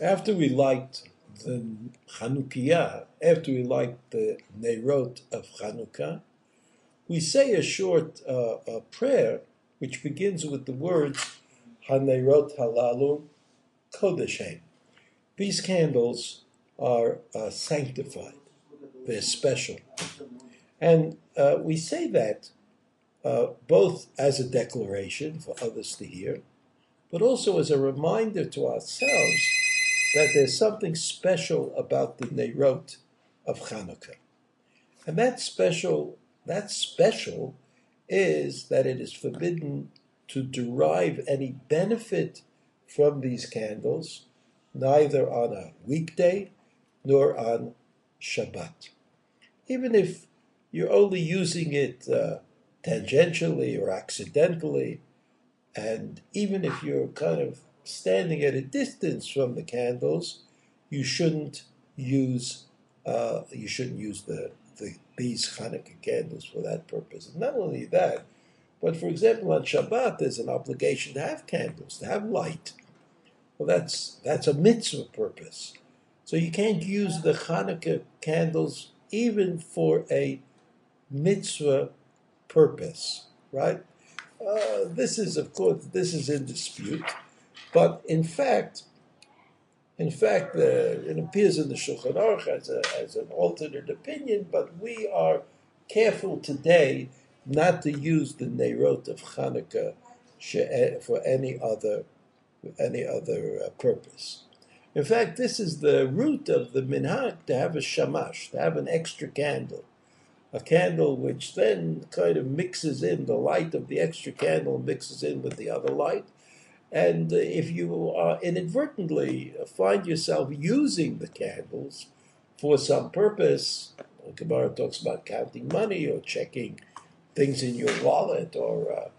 After we light the Chanukiah, after we light the Neirot of Chanuka, we say a short prayer which begins with the words Haneirot Halalu Kodeshem. These candles are sanctified, they're special. And we say that both as a declaration for others to hear, but also as a reminder to ourselves that there's something special about the Neirot of Chanuka. And that special is that it is forbidden to derive any benefit from these candles, neither on a weekday nor on Shabbat. Even if you're only using it tangentially or accidentally, and even if you're kind of standing at a distance from the candles, you shouldn't use these Hanukkah candles for that purpose. And not only that, but for example, on Shabbat, there's an obligation to have candles, to have light. Well, that's a mitzvah purpose. So you can't use the Hanukkah candles even for a mitzvah purpose, right? This is in dispute, but in fact, it appears in the Shulchan Aruch as an alternate opinion. But we are careful today not to use the Neirot of Chanukah for any other purpose. In fact, this is the root of the minhag to have a shamash, to have an extra candle. A candle which then kind of mixes in, the light of the extra candle mixes in with the other light. And if you inadvertently find yourself using the candles for some purpose, Gemara talks about counting money or checking things in your wallet or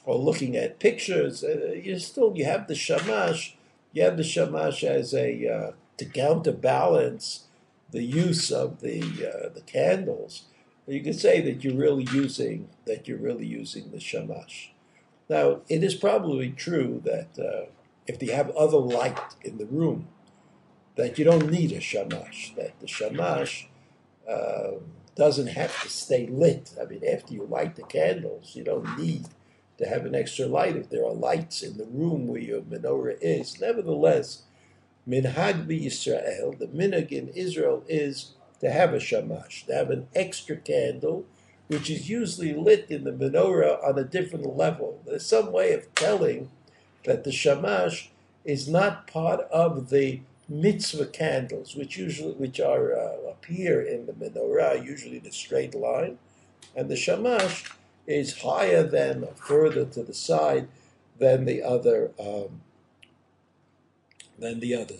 looking at pictures, you have the shamash. You have the shamash as to counterbalance the use of the candles. You could say that you're really using the shamash. Now, it is probably true that if you have other light in the room, that you don't need a shamash. That the shamash doesn't have to stay lit. I mean, after you light the candles, you don't need to have an extra light if there are lights in the room where your menorah is. Nevertheless, minhag b'Yisrael, the minhag in Israel is to have a shamash, to have an extra candle, which is usually lit in the menorah on a different level. There's some way of telling that the shamash is not part of the mitzvah candles, which appear in the menorah, usually the straight line, and the shamash is higher than, further to the side than the other.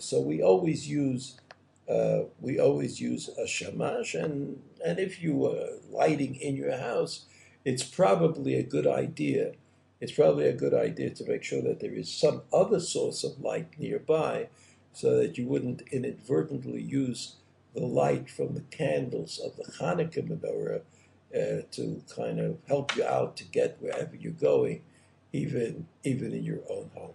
So we always use a shamash, and if you are lighting in your house, it's probably a good idea. It's probably a good idea to make sure that there is some other source of light nearby, so that you wouldn't inadvertently use the light from the candles of the Hanukkah menorah to kind of help you out to get wherever you're going, even in your own home.